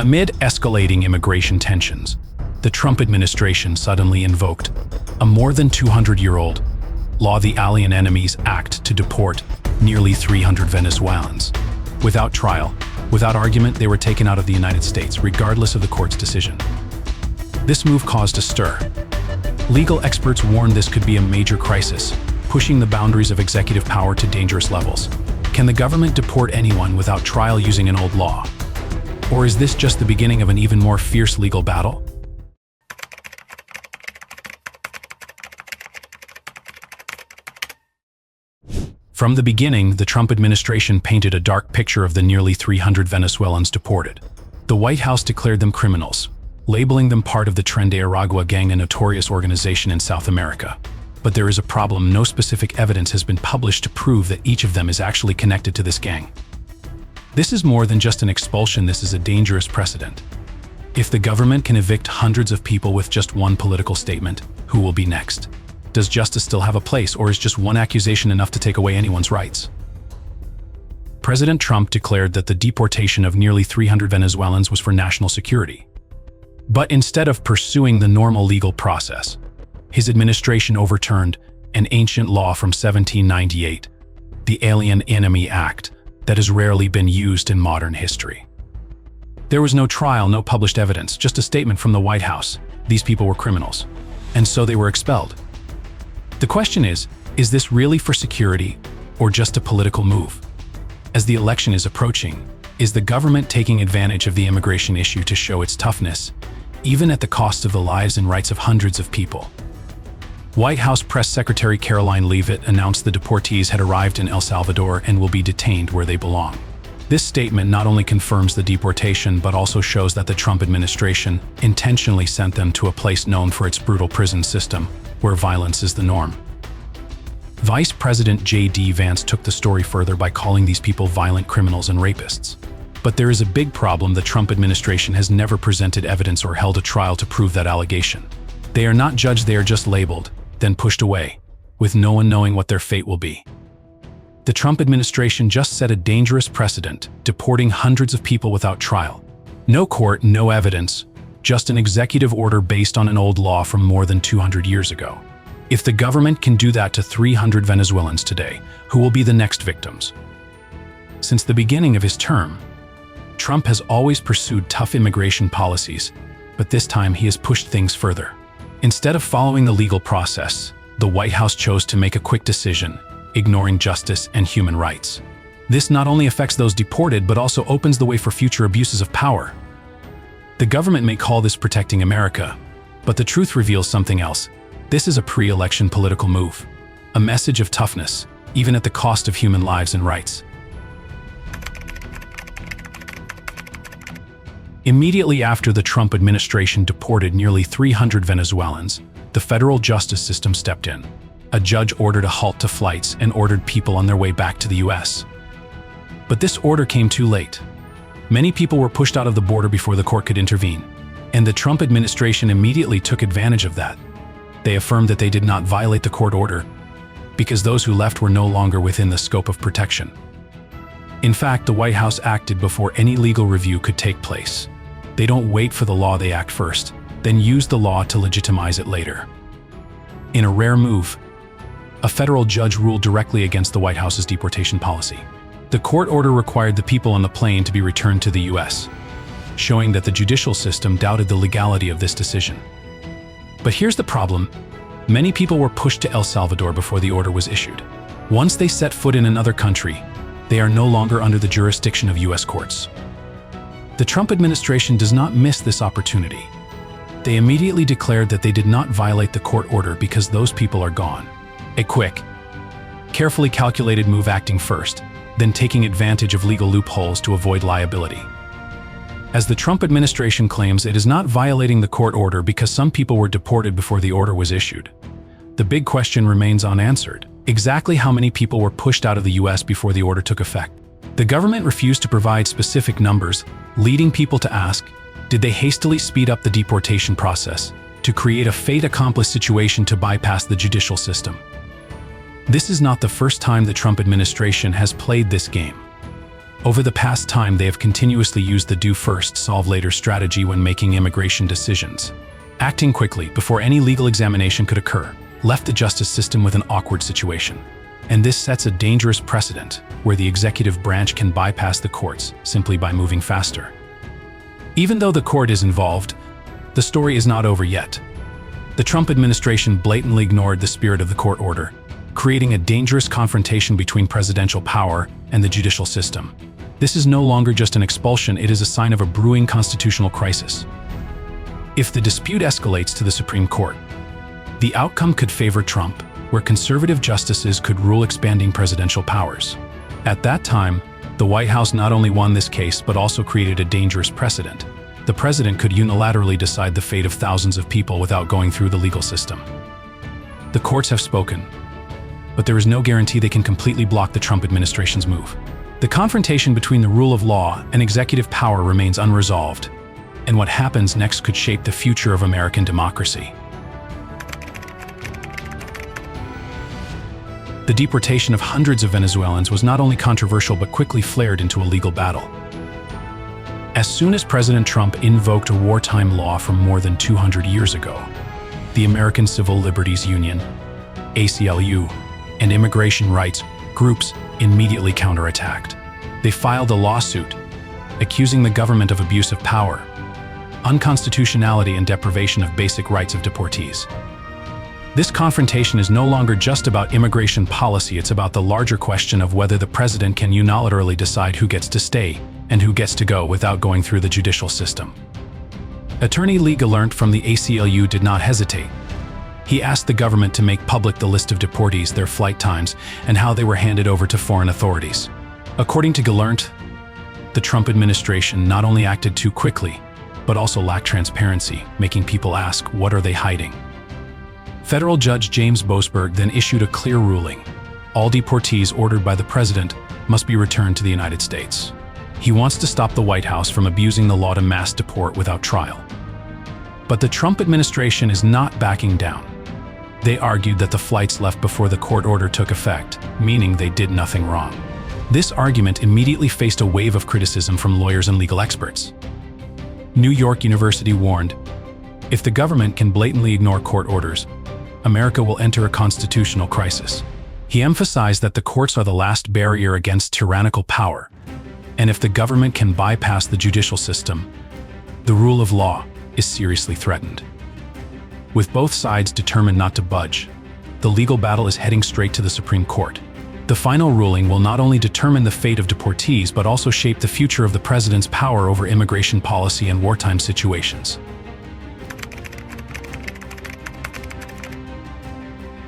Amid escalating immigration tensions, the Trump administration suddenly invoked a more than 200-year-old law, the Alien Enemies Act, to deport nearly 300 Venezuelans. Without trial, without argument, they were taken out of the United States, regardless of the court's decision. This move caused a stir. Legal experts warned this could be a major crisis, pushing the boundaries of executive power to dangerous levels. Can the government deport anyone without trial using an old law? Or is this just the beginning of an even more fierce legal battle? From the beginning, the Trump administration painted a dark picture of the nearly 300 Venezuelans deported. The White House declared them criminals, labeling them part of the Tren de Aragua gang, a notorious organization in South America. But there is a problem. No specific evidence has been published to prove that each of them is actually connected to this gang. This is more than just an expulsion. This is a dangerous precedent. If the government can evict hundreds of people with just one political statement, who will be next? Does justice still have a place, or is just one accusation enough to take away anyone's rights? President Trump declared that the deportation of nearly 300 Venezuelans was for national security. But instead of pursuing the normal legal process, his administration overturned an ancient law from 1798, the Alien Enemy Act, that has rarely been used in modern history. There was no trial, no published evidence, just a statement from the White House. These people were criminals, and so they were expelled. The question is this really for security or just a political move? As the election is approaching, is the government taking advantage of the immigration issue to show its toughness, even at the cost of the lives and rights of hundreds of people? White House Press Secretary Caroline Leavitt announced the deportees had arrived in El Salvador and will be detained where they belong. This statement not only confirms the deportation but also shows that the Trump administration intentionally sent them to a place known for its brutal prison system, where violence is the norm. Vice President J.D. Vance took the story further by calling these people violent criminals and rapists. But there is a big problem. The Trump administration has never presented evidence or held a trial to prove that allegation. They are not judged, they are just labeled, then pushed away, with no one knowing what their fate will be. The Trump administration just set a dangerous precedent, deporting hundreds of people without trial. No court, no evidence, just an executive order based on an old law from more than 200 years ago. If the government can do that to 300 Venezuelans today, who will be the next victims? Since the beginning of his term, Trump has always pursued tough immigration policies, but this time he has pushed things further. Instead of following the legal process, the White House chose to make a quick decision, ignoring justice and human rights. This not only affects those deported, but also opens the way for future abuses of power. The government may call this protecting America, but the truth reveals something else. This is a pre-election political move, a message of toughness, even at the cost of human lives and rights. Immediately after the Trump administration deported nearly 300 Venezuelans, the federal justice system stepped in. A judge ordered a halt to flights and ordered people on their way back to the U.S. But this order came too late. Many people were pushed out of the border before the court could intervene, and the Trump administration immediately took advantage of that. They affirmed that they did not violate the court order because those who left were no longer within the scope of protection. In fact, the White House acted before any legal review could take place. They don't wait for the law, they act first, then use the law to legitimize it later. In a rare move, a federal judge ruled directly against the White House's deportation policy. The court order required the people on the plane to be returned to the U.S., showing that the judicial system doubted the legality of this decision. But here's the problem. Many people were pushed to El Salvador before the order was issued. Once they set foot in another country, they are no longer under the jurisdiction of U.S. courts. The Trump administration does not miss this opportunity. They immediately declared that they did not violate the court order because those people are gone. A quick, carefully calculated move, acting first, then taking advantage of legal loopholes to avoid liability. As the Trump administration claims, it is not violating the court order because some people were deported before the order was issued. The big question remains unanswered. Exactly how many people were pushed out of the U.S. before the order took effect? The government refused to provide specific numbers, leading people to ask, did they hastily speed up the deportation process to create a fait accompli situation to bypass the judicial system? This is not the first time the Trump administration has played this game. Over the past time, they have continuously used the do first, solve later strategy when making immigration decisions. Acting quickly, before any legal examination could occur, left the justice system with an awkward situation. And this sets a dangerous precedent, where the executive branch can bypass the courts simply by moving faster. Even though the court is involved, the story is not over yet. The Trump administration blatantly ignored the spirit of the court order, creating a dangerous confrontation between presidential power and the judicial system. This is no longer just an expulsion, it is a sign of a brewing constitutional crisis. If the dispute escalates to the Supreme Court, the outcome could favor Trump, where conservative justices could rule expanding presidential powers. At that time, the White House not only won this case but also created a dangerous precedent. The president could unilaterally decide the fate of thousands of people without going through the legal system. The courts have spoken, but there is no guarantee they can completely block the Trump administration's move. The confrontation between the rule of law and executive power remains unresolved, and what happens next could shape the future of American democracy. The deportation of hundreds of Venezuelans was not only controversial but quickly flared into a legal battle. As soon as President Trump invoked a wartime law from more than 200 years ago, the American Civil Liberties Union, ACLU, and immigration rights groups immediately counterattacked. They filed a lawsuit accusing the government of abuse of power, unconstitutionality, and deprivation of basic rights of deportees. This confrontation is no longer just about immigration policy, it's about the larger question of whether the president can unilaterally decide who gets to stay and who gets to go without going through the judicial system. Attorney Lee Gallant from the ACLU did not hesitate. He asked the government to make public the list of deportees, their flight times, and how they were handed over to foreign authorities. According to Gallant, the Trump administration not only acted too quickly, but also lacked transparency, making people ask, what are they hiding? Federal Judge James Boasberg then issued a clear ruling. All deportees ordered by the president must be returned to the United States. He wants to stop the White House from abusing the law to mass deport without trial. But the Trump administration is not backing down. They argued that the flights left before the court order took effect, meaning they did nothing wrong. This argument immediately faced a wave of criticism from lawyers and legal experts. New York University warned, if the government can blatantly ignore court orders, America will enter a constitutional crisis. He emphasized that the courts are the last barrier against tyrannical power, and if the government can bypass the judicial system, the rule of law is seriously threatened. With both sides determined not to budge, the legal battle is heading straight to the Supreme Court. The final ruling will not only determine the fate of deportees but also shape the future of the president's power over immigration policy and wartime situations.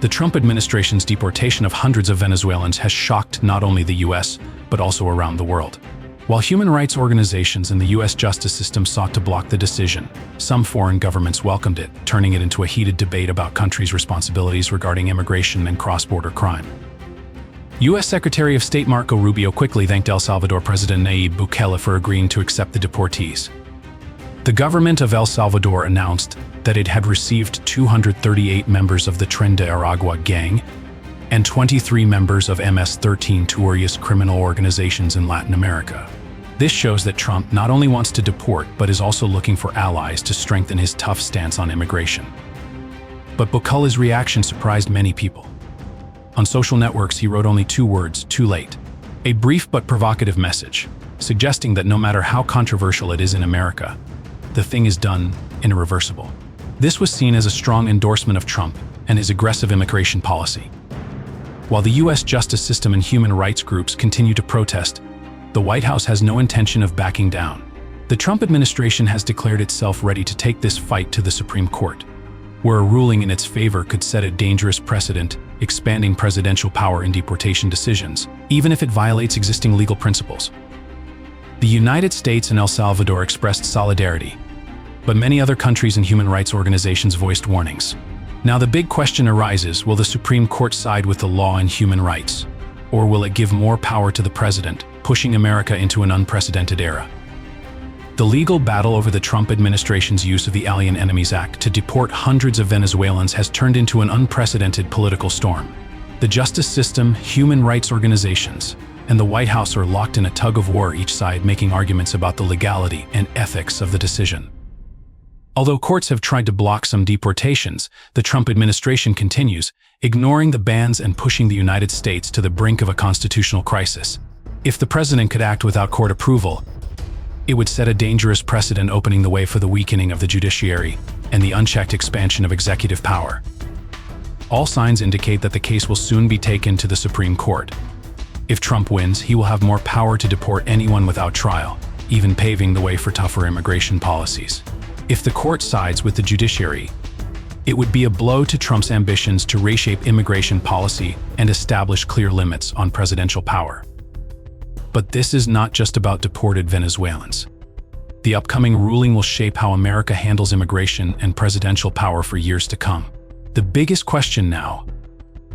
The Trump administration's deportation of hundreds of Venezuelans has shocked not only the US, but also around the world. While human rights organizations and the US justice system sought to block the decision, some foreign governments welcomed it, turning it into a heated debate about countries' responsibilities regarding immigration and cross-border crime. US Secretary of State Marco Rubio quickly thanked El Salvador President Nayib Bukele for agreeing to accept the deportees. The government of El Salvador announced that it had received 238 members of the Tren de Aragua gang and 23 members of MS-13 notorious criminal organizations in Latin America. This shows that Trump not only wants to deport but is also looking for allies to strengthen his tough stance on immigration. But Bukele's reaction surprised many people. On social networks, he wrote only 2 words, too late. A brief but provocative message, suggesting that no matter how controversial it is in America, the thing is done and irreversible. This was seen as a strong endorsement of Trump and his aggressive immigration policy. While the US justice system and human rights groups continue to protest, the White House has no intention of backing down. The Trump administration has declared itself ready to take this fight to the Supreme Court, where a ruling in its favor could set a dangerous precedent, expanding presidential power in deportation decisions, even if it violates existing legal principles. The United States and El Salvador expressed solidarity, but many other countries and human rights organizations voiced warnings. Now the big question arises, will the Supreme Court side with the law and human rights? Or will it give more power to the president, pushing America into an unprecedented era? The legal battle over the Trump administration's use of the Alien Enemies Act to deport hundreds of Venezuelans has turned into an unprecedented political storm. The justice system, human rights organizations, and the White House are locked in a tug-of-war, each side making arguments about the legality and ethics of the decision. Although courts have tried to block some deportations, the Trump administration continues, ignoring the bans and pushing the United States to the brink of a constitutional crisis. If the president could act without court approval, it would set a dangerous precedent, opening the way for the weakening of the judiciary and the unchecked expansion of executive power. All signs indicate that the case will soon be taken to the Supreme Court. If Trump wins, he will have more power to deport anyone without trial, even paving the way for tougher immigration policies. If the court sides with the judiciary, it would be a blow to Trump's ambitions to reshape immigration policy and establish clear limits on presidential power. But this is not just about deported Venezuelans. The upcoming ruling will shape how America handles immigration and presidential power for years to come. The biggest question now: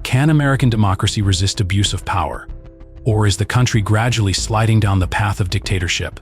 can American democracy resist abuse of power? Or is the country gradually sliding down the path of dictatorship?